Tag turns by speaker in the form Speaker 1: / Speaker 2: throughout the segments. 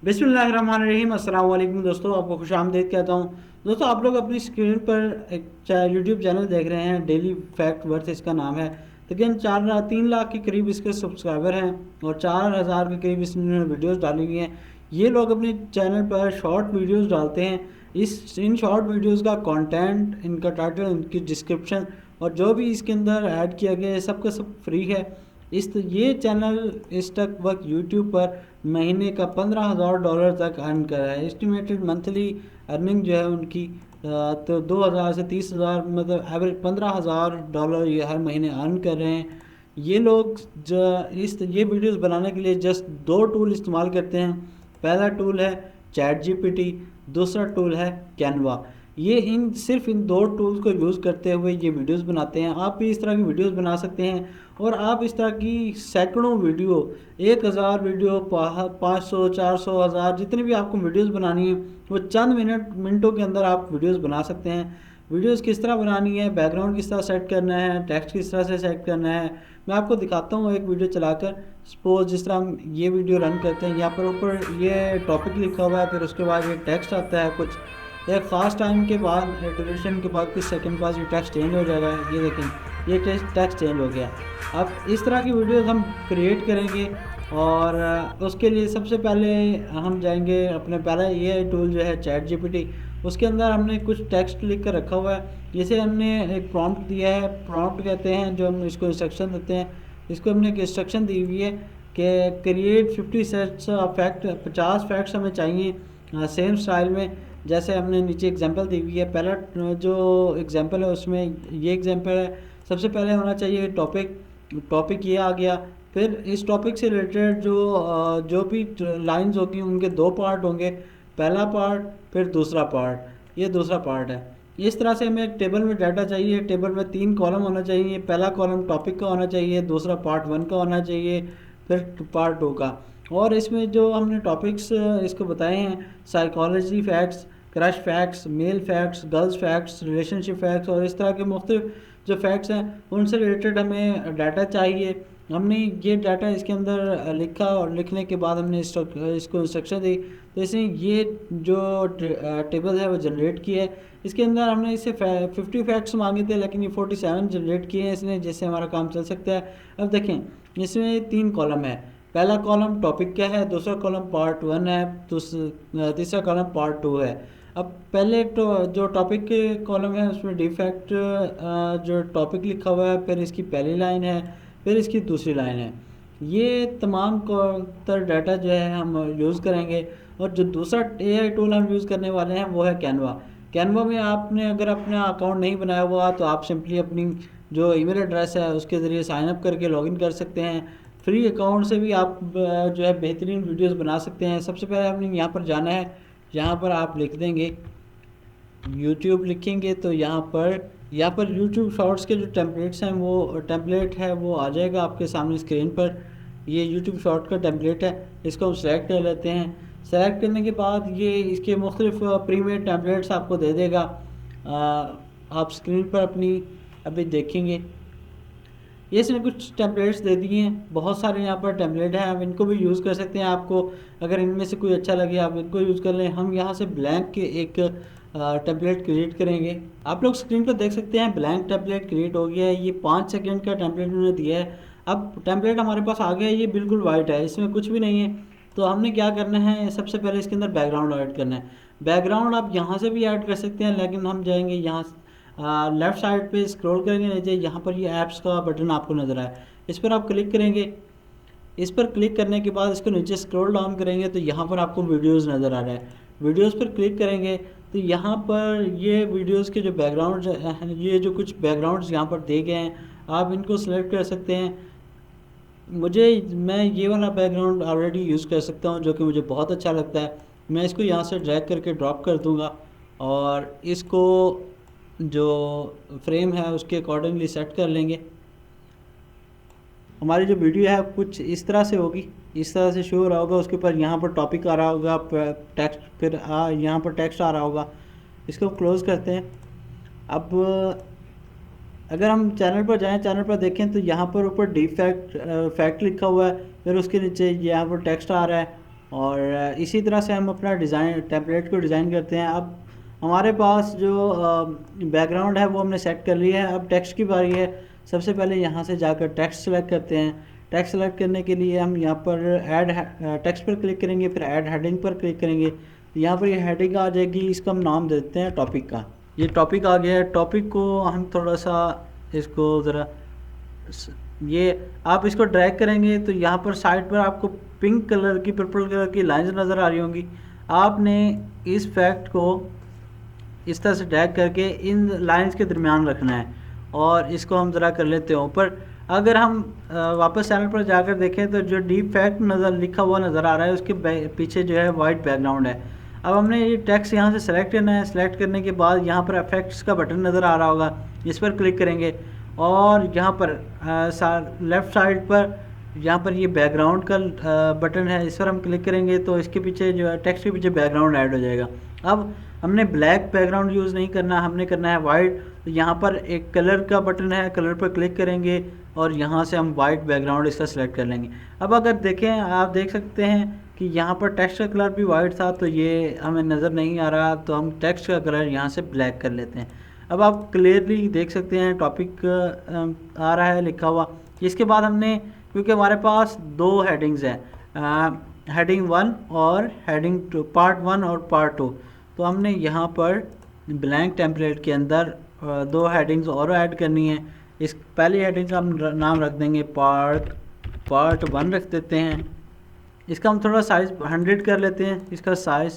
Speaker 1: बिस्मिल्लाहिर्रहमानिर्रहीम अस्सलाम वालेकुम दोस्तों, आपको खुशामदीद कहता हूँ। दोस्तों, आप लोग अपनी स्क्रीन पर एक यूट्यूब चैनल देख रहे हैं, डेली फैक्ट वर्थ इसका नाम है। लेकिन 3 लाख के करीब इसके सब्सक्राइबर हैं और 4,000 के करीब इसने वीडियोस डाली हुई हैं। ये लोग अपने चैनल पर शॉर्ट वीडियोस डालते हैं। इन शॉर्ट वीडियोस का कंटेंट, इनका टाइटल, इनकी डिस्क्रिप्शन और जो भी इसके अंदर ऐड किया गया है सबका सब फ्री है। ये चैनल इस तक वक्त यूट्यूब पर महीने का $15,000 तक अर्न कर रहा है। एस्टिमेटेड मंथली अर्निंग जो है उनकी तो 2,000 से 30,000, मतलब एवरेज $15,000 ये हर महीने अर्न कर रहे हैं। ये लोग जो ये वीडियोस बनाने के लिए जस्ट 2 टूल इस्तेमाल करते हैं। पहला टूल है चैट जीपीटी, दूसरा टूल है कैनवा। ये सिर्फ इन 2 टूल्स को यूज़ करते हुए ये वीडियोस बनाते हैं। आप भी इस तरह की वीडियोस बना सकते हैं और आप इस तरह की सैकड़ों वीडियो, 1,000 वीडियो, 500, 400, 1,000, जितनी भी आपको वीडियोस बनानी है वो चंद मिनटों के अंदर आप वीडियोस बना सकते हैं। वीडियोस किस तरह बनानी है, बैकग्राउंड किस तरह सेट करना है, टेक्स्ट किस तरह से सेट करना है, मैं आपको दिखाता हूँ एक वीडियो चलाकर। सपोज जिस तरह हम ये वीडियो रन करते हैं, यहाँ पर ऊपर ये टॉपिक लिखा हुआ है, फिर उसके बाद ये टेक्स्ट आता है कुछ एक ख़ास टाइम के बाद, ड्यूरेशन के बाद, कुछ सेकंड बाद ये टेक्स्ट चेंज हो जाएगा। ये देखें, ये टेक्स्ट चेंज हो गया। अब इस तरह की वीडियोस हम क्रिएट करेंगे और उसके लिए सबसे पहले हम जाएंगे अपने पहला ये टूल जो है चैट जीपीटी। उसके अंदर हमने कुछ टेक्स्ट लिख कर रखा हुआ है, जिसे हमने एक प्रॉम्प्ट दिया है। प्रॉम्प्ट कहते हैं जो हम इसको इंस्ट्रक्शन देते हैं। इसको हमने एक इंस्ट्रक्शन दी हुई है कि create 50 sets of fact, 50 facts हमें चाहिए सेम स्टाइल में। जैसे हमने नीचे एग्जांपल दी हुई है। पहला जो एग्जांपल है उसमें ये एग्जांपल है। सबसे पहले होना चाहिए टॉपिक ये आ गया। फिर इस टॉपिक से रिलेटेड जो भी लाइंस होगी उनके 2 पार्ट होंगे। पहला पार्ट, फिर दूसरा पार्ट, ये दूसरा पार्ट है। इस तरह से हमें एक टेबल में डाटा चाहिए। टेबल में 3 कॉलम होना चाहिए। पहला कॉलम टॉपिक का होना चाहिए, दूसरा पार्ट 1 का होना चाहिए, फिर पार्ट 2 का। और इसमें जो हमने टॉपिक्स इसको बताए हैं, psychology facts, crush facts, male facts, girls facts, relationship facts और इस तरह के मुख्तलिफ जो फैक्ट्स हैं उनसे रिलेटेड हमें डाटा चाहिए। हमने ये डाटा इसके अंदर लिखा और लिखने के बाद हमने इसको इंस्ट्रक्शन दी, तो इसने ये जो टेबल है वो जनरेट किया है। इसके अंदर हमने इससे 50 फैक्ट्स मांगे थे, लेकिन ये 47 जनरेट किए हैं इसने, जिससे हमारा काम चल सकता है। अब देखें, इसमें 3 कॉलम है। पहला कॉलम टॉपिक क्या है, दूसरा कॉलम पार्ट 1 है, तीसरा कॉलम पार्ट 2 है। अब पहले जो टॉपिक के कॉलम है उसमें डिफेक्ट जो टॉपिक लिखा हुआ है, फिर इसकी पहली लाइन है, फिर इसकी दूसरी लाइन है। ये तमाम तर डाटा जो है हम यूज़ करेंगे। और जो दूसरा एआई टूल हम यूज़ करने वाले हैं वो है कैनवा। कैनवा में आपने अगर अपना अकाउंट नहीं बनाया हुआ तो आप सिंपली अपनी जो ईमेल एड्रेस है उसके ज़रिए साइन अप करके लॉगिन कर सकते हैं। फ्री अकाउंट से भी आप जो है बेहतरीन वीडियोस बना सकते हैं। सबसे पहले आपने यहाँ पर जाना है। यहाँ पर आप लिख देंगे यूट्यूब, लिखेंगे तो यहाँ पर यूट्यूब शॉर्ट्स के जो टेम्पलेट्स हैं वो टेम्पलेट है वो आ जाएगा आपके सामने स्क्रीन पर। ये यूट्यूब शॉर्ट का टेम्पलेट है, इसको हम सेलेक्ट कर लेते हैं। सेलेक्ट करने के बाद ये इसके मुख्तलिफ प्रीमियर टेम्पलेट्स आपको दे देगा। आप स्क्रीन पर अपनी अभी देखेंगे, ये इसने कुछ टेम्पलेट्स दे दिए हैं। बहुत सारे यहाँ पर टेम्पलेट हैं, आप इनको भी यूज़ कर सकते हैं। आपको अगर इनमें से कोई अच्छा लगे आप इनको यूज़ कर लें। हम यहाँ से ब्लैंक के एक टेम्पलेट क्रिएट करेंगे। आप लोग स्क्रीन पर देख सकते हैं ब्लैंक टेम्पलेट क्रिएट हो गया है। ये 5 सेकंड का टेम्पलेट उन्होंने दिया है। अब टेम्पलेट हमारे पास आ गया है, ये बिल्कुल वाइट है, इसमें कुछ भी नहीं है। तो हमने क्या करना है, सबसे पहले इसके अंदर बैकग्राउंड ऐड करना है। बैकग्राउंड आप यहाँ से भी ऐड कर सकते हैं, लेकिन हम जाएंगे यहाँ लेफ़्ट साइड पे स्क्रॉल करेंगे नीचे, यहाँ पर ये ऐप्स का बटन आपको नज़र आए, इस पर आप क्लिक करेंगे। इस पर क्लिक करने के बाद इसको नीचे स्क्रॉल डाउन करेंगे तो यहाँ पर आपको वीडियोस नज़र आ रहा है। वीडियोस पर क्लिक करेंगे तो यहाँ पर ये वीडियोस के जो बैकग्राउंड हैं, ये जो कुछ बैकग्राउंड्स यहाँ पर दिए गए हैं, आप इनको सेलेक्ट कर सकते हैं। मैं ये वाला बैकग्राउंड ऑलरेडी यूज़ कर सकता हूँ, जो कि मुझे बहुत अच्छा लगता है। मैं इसको यहाँ से ड्रैग करके ड्रॉप कर दूँगा और इसको जो फ्रेम है उसके अकॉर्डिंगली सेट कर लेंगे। हमारी जो वीडियो है कुछ इस तरह से होगी, इस तरह से शो हो रहा होगा। उसके ऊपर यहाँ पर टॉपिक आ रहा होगा, टेक्स्ट, फिर यहाँ पर टेक्स्ट आ रहा होगा। इसको क्लोज़ करते हैं। अब अगर हम चैनल पर जाएं, चैनल पर देखें तो यहाँ पर ऊपर फैक्ट लिखा हुआ है, फिर उसके नीचे यहाँ पर टेक्स्ट आ रहा है और इसी तरह से हम अपना डिज़ाइन टेम्पलेट को डिज़ाइन करते हैं। अब हमारे पास जो बैकग्राउंड है वो हमने सेट कर लिया है। अब टेक्स्ट की बारी है। सबसे पहले यहाँ से जाकर टेक्स्ट सेलेक्ट करते हैं। टेक्स्ट सेलेक्ट करने के लिए हम यहाँ पर ऐड टेक्स्ट पर क्लिक करेंगे, फिर ऐड हेडिंग पर क्लिक करेंगे। यहाँ पर ये हेडिंग आ जाएगी, इसका हम नाम देते हैं टॉपिक का। ये टॉपिक आ गया है। टॉपिक को हम थोड़ा सा इसको ज़रा ये आप इसको ड्रैग करेंगे तो यहाँ पर साइड पर आपको पिंक कलर की, पर्पल कलर की लाइंस नज़र आ रही होंगी। आपने इस फैक्ट को इस तरह से ड्रैग करके इन लाइंस के दरमियान रखना है और इसको हम ज़रा कर लेते हैं ऊपर। अगर हम वापस चैनल पर जाकर देखें तो जो डीप फैक्ट लिखा हुआ नज़र आ रहा है उसके पीछे जो है वाइट बैकग्राउंड है। अब हमने ये टेक्स्ट यहाँ से सेलेक्ट करना है। सेलेक्ट करने के बाद यहाँ पर इफेक्ट्स का बटन नज़र आ रहा होगा, इस पर क्लिक करेंगे और यहाँ पर लेफ़्ट साइड पर यहाँ पर ये बैकग्राउंड का बटन है, इस पर हम क्लिक करेंगे तो इसके पीछे जो है टेक्स्ट के पीछे बैकग्राउंड ऐड हो जाएगा। अब हमने ब्लैक बैकग्राउंड यूज़ नहीं करना, हमने करना है वाइट। तो यहाँ पर एक कलर का बटन है, कलर पर क्लिक करेंगे और यहाँ से हम वाइट बैकग्राउंड इसका सेलेक्ट कर लेंगे। अब अगर देखें, आप देख सकते हैं कि यहाँ पर टेक्स्ट का कलर भी वाइट था तो ये हमें नज़र नहीं आ रहा, तो हम टेक्स्ट का कलर यहाँ से ब्लैक कर लेते हैं। अब आप क्लियरली देख सकते हैं टॉपिक आ रहा है लिखा हुआ। इसके बाद हमने, क्योंकि हमारे पास दो हेडिंग्स हैं, हेडिंग 1 और हेडिंग 2, पार्ट 1 और पार्ट 2, तो हमने यहाँ पर ब्लैंक टेम्पलेट के अंदर दो हेडिंग्स और ऐड करनी है। इस पहली हेडिंग का हम नाम रख देंगे पार्ट 1 रख देते हैं। इसका हम थोड़ा साइज़ 100 कर लेते हैं। इसका साइज़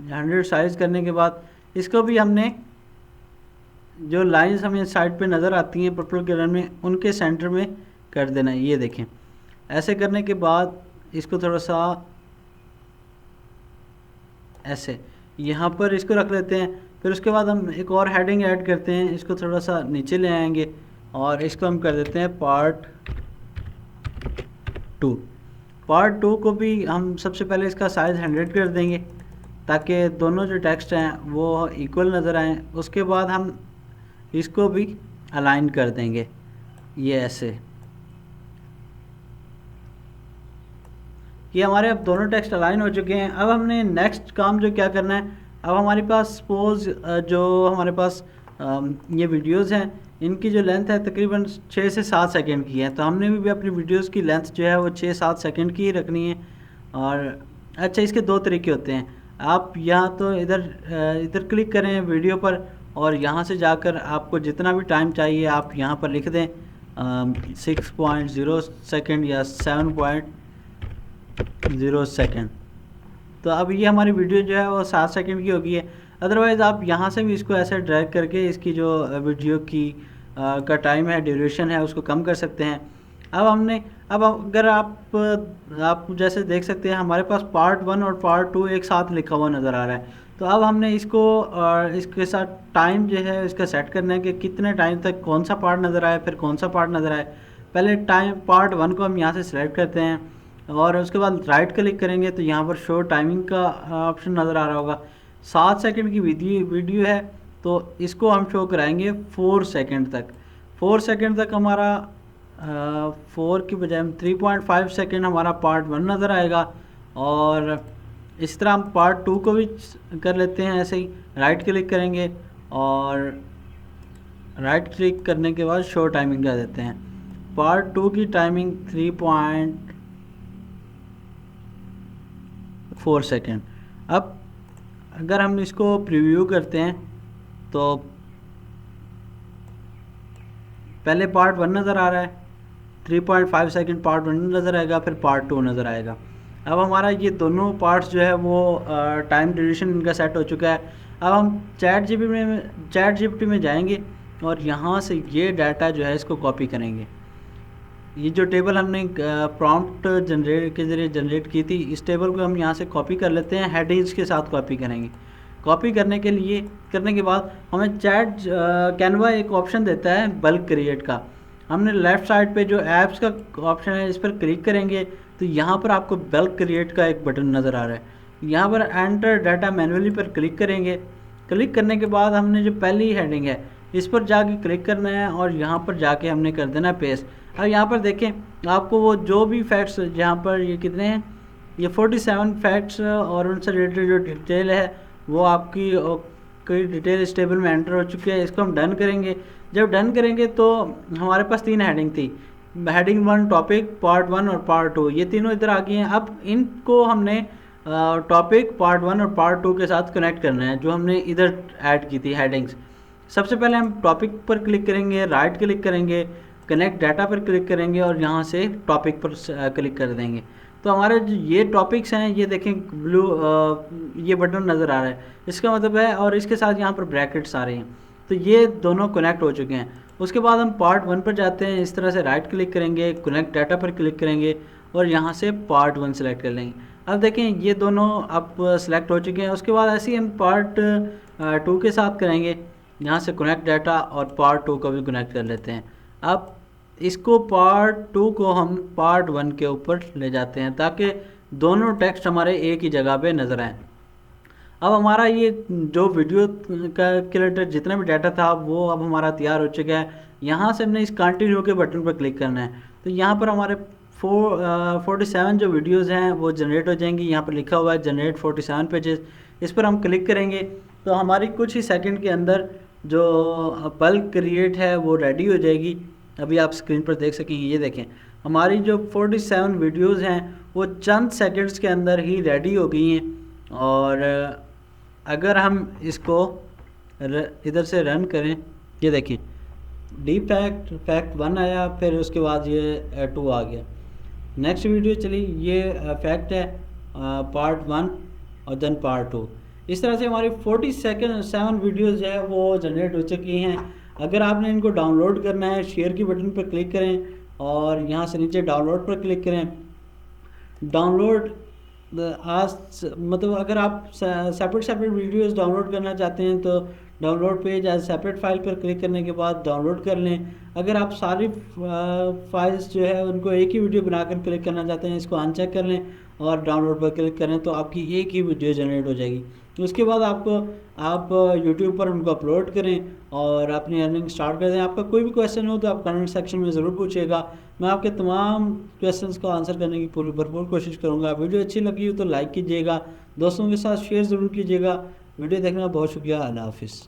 Speaker 1: 100 साइज़ करने के बाद इसको भी हमने जो लाइंस हमें साइड पे नज़र आती हैं पर्पल कलर में, उनके सेंटर में कर देना है। ये देखें, ऐसे करने के बाद इसको थोड़ा सा ऐसे यहाँ पर इसको रख लेते हैं। फिर उसके बाद हम एक और हेडिंग ऐड करते हैं, इसको थोड़ा सा नीचे ले आएंगे और इसको हम कर देते हैं पार्ट 2। पार्ट 2 को भी हम सबसे पहले इसका साइज़ 100 कर देंगे ताकि दोनों जो टेक्स्ट हैं वो इक्वल नज़र आएँ। उसके बाद हम इसको भी अलाइन कर देंगे, ये ऐसे। ये हमारे अब दोनों टेक्स्ट अलाइन हो चुके हैं। अब हमने नेक्स्ट काम जो क्या करना है, अब हमारे पास सपोज़ जो हमारे पास ये वीडियोस हैं, इनकी जो लेंथ है तकरीबन 6 से 7 सेकंड की है, तो हमने भी अपनी वीडियोस की लेंथ जो है वो 6-7 सेकंड की ही रखनी है। और अच्छा, इसके दो तरीके होते हैं। आप यहाँ तो इधर क्लिक करें वीडियो पर और यहाँ से जाकर आपको जितना भी टाइम चाहिए आप यहाँ पर लिख दें 6.0 सेकंड या 7.0 सेकंड। तो अब ये हमारी वीडियो जो है वो 7 सेकंड की हो गई है। अदरवाइज़ आप यहाँ से भी इसको ऐसे ड्रैग करके इसकी जो वीडियो की का टाइम है, ड्यूरेशन है, उसको कम कर सकते हैं। अब अगर आप जैसे देख सकते हैं हमारे पास पार्ट 1 और पार्ट 2 एक साथ लिखा हुआ नज़र आ रहा है। तो अब हमने इसको इसके साथ टाइम जो है इसका सेट करना है कि कितने टाइम तक कौन सा पार्ट नज़र आए, फिर कौन सा पार्ट नज़र आए। पहले पार्ट 1 को हम यहाँ से सिलेक्ट करते हैं और उसके बाद राइट क्लिक करेंगे तो यहाँ पर शो टाइमिंग का ऑप्शन नज़र आ रहा होगा। 7 सेकंड की वीडियो है तो इसको हम शो कराएंगे 4 सेकंड तक। 4 सेकंड तक हमारा 4 की बजाय 3.5 सेकंड हमारा पार्ट 1 नज़र आएगा। और इस तरह हम पार्ट 2 को भी कर लेते हैं ऐसे ही। राइट क्लिक करेंगे और राइट क्लिक करने के बाद शो टाइमिंग कर देते हैं। पार्ट 2 की टाइमिंग 3.4 सेकंड। अब अगर हम इसको प्रीव्यू करते हैं तो पहले पार्ट 1 नज़र आ रहा है, 3.5 सेकंड पार्ट 1 नज़र आएगा, फिर पार्ट 2 नज़र आएगा। अब हमारा ये दोनों पार्ट्स जो है वो टाइम ड्यूरेशन इनका सेट हो चुका है। अब हम चैट जीपीटी में जाएंगे और यहाँ से ये डाटा जो है इसको कॉपी करेंगे। ये जो टेबल हमने प्रॉम्प्ट के ज़रिए जनरेट की थी, इस टेबल को हम यहाँ से कॉपी कर लेते हैं, हेडिंग्स के साथ कॉपी करेंगे। कॉपी करने के बाद हमें चैट कैनवा एक ऑप्शन देता है बल्क क्रिएट का। हमने लेफ़्ट साइड पे जो ऐप्स का ऑप्शन है इस पर क्लिक करेंगे तो यहाँ पर आपको बल्क क्रिएट का एक बटन नज़र आ रहा है। यहाँ पर एंटर डाटा मैनुअली पर क्लिक करेंगे। क्लिक करने के बाद हमने जो पहली हेडिंग है इस पर जाके क्लिक करना है और यहाँ पर जाके हमने कर देना पेस्ट। अब यहाँ पर देखें आपको वो जो भी फैक्ट्स, जहाँ पर ये कितने हैं ये 47 फैक्ट्स और उनसे रिलेटेड जो डिटेल है वो आपकी कई डिटेल इस टेबल में एंटर हो चुकी है। इसको हम डन करेंगे। जब डन करेंगे तो हमारे पास 3 हेडिंग थी, हेडिंग 1 टॉपिक, पार्ट 1 और पार्ट 2, ये तीनों इधर आ गई हैं। अब इनको हमने टॉपिक, पार्ट 1 और पार्ट 2 के साथ कनेक्ट करना है, जो हमने इधर ऐड की थी हेडिंग्स। सबसे पहले हम टॉपिक पर क्लिक करेंगे, राइट क्लिक करेंगे, कनेक्ट डाटा पर क्लिक करेंगे और यहाँ से टॉपिक पर क्लिक कर देंगे। तो हमारे जो ये टॉपिक्स हैं, ये देखें ब्लू ये बटन नज़र आ रहा है, इसका मतलब है, और इसके साथ यहाँ पर ब्रैकेट्स आ रहे हैं, तो ये दोनों कनेक्ट हो चुके हैं। उसके बाद हम पार्ट 1 पर जाते हैं, इस तरह से राइट क्लिक करेंगे, कनेक्ट डाटा पर क्लिक करेंगे और यहाँ से पार्ट 1 सेलेक्ट कर लेंगे। अब देखें ये दोनों अब सेलेक्ट हो चुके हैं। उसके बाद ऐसे ही हम पार्ट 2 के साथ करेंगे, यहाँ से कनेक्ट डाटा और पार्ट 2 को भी कनेक्ट कर लेते हैं। अब इसको पार्ट 2 को हम पार्ट 1 के ऊपर ले जाते हैं ताकि दोनों टेक्स्ट हमारे एक ही जगह पे नज़र आए। अब हमारा ये जो वीडियो का रिलेटेड जितना भी डाटा था वो अब हमारा तैयार हो चुका है। यहाँ से हमने इस कंटिन्यू के बटन पर क्लिक करना है, तो यहाँ पर हमारे 47 जो वीडियोज़ हैं वो जनरेट हो जाएंगी। यहाँ पर लिखा हुआ है जनरेट 47 पेजेस, इस पर हम क्लिक करेंगे तो हमारी कुछ ही सेकंड के अंदर जो बल्क क्रिएट है वो रेडी हो जाएगी। अभी आप स्क्रीन पर देख सकेंगे, ये देखें हमारी जो 47 वीडियोज़ हैं वो चंद सेकंड्स के अंदर ही रेडी हो गई हैं। और अगर हम इसको इधर से रन करें, ये देखिए डीप फैक्ट 1 आया, फिर उसके बाद ये 2 आ गया। नेक्स्ट वीडियो चली, ये फैक्ट है पार्ट 1 और देन पार्ट 2। इस तरह से हमारी 47 वीडियोज़ है वो जनरेट हो चुकी हैं। अगर आपने इनको डाउनलोड करना है, शेयर की बटन पर क्लिक करें और यहाँ से नीचे डाउनलोड पर क्लिक करें। डाउनलोड आज मतलब अगर आप सेपरेट वीडियोस डाउनलोड करना चाहते हैं तो download page as separate file पर क्लिक करने के बाद डाउनलोड कर लें। अगर आप सारी फाइल्स जो है उनको एक ही वीडियो बनाकर क्लिक करना चाहते हैं, इसको अनचेक कर लें और डाउनलोड पर क्लिक करें तो आपकी एक ही वीडियो जनरेट हो जाएगी। उसके बाद आप यूट्यूब पर उनको अपलोड करें और अपनी अर्निंग स्टार्ट कर दें। आपका कोई भी क्वेश्चन हो तो आप कमेंट सेक्शन में ज़रूर पूछिएगा, मैं आपके तमाम क्वेश्चंस को आंसर करने की पूरी भरपूर कोशिश करूँगा। वीडियो अच्छी लगी हो तो लाइक कीजिएगा, दोस्तों के साथ शेयर ज़रूर कीजिएगा। वीडियो देखने का बहुत शुक्रिया। अल्लाह हाफिज़।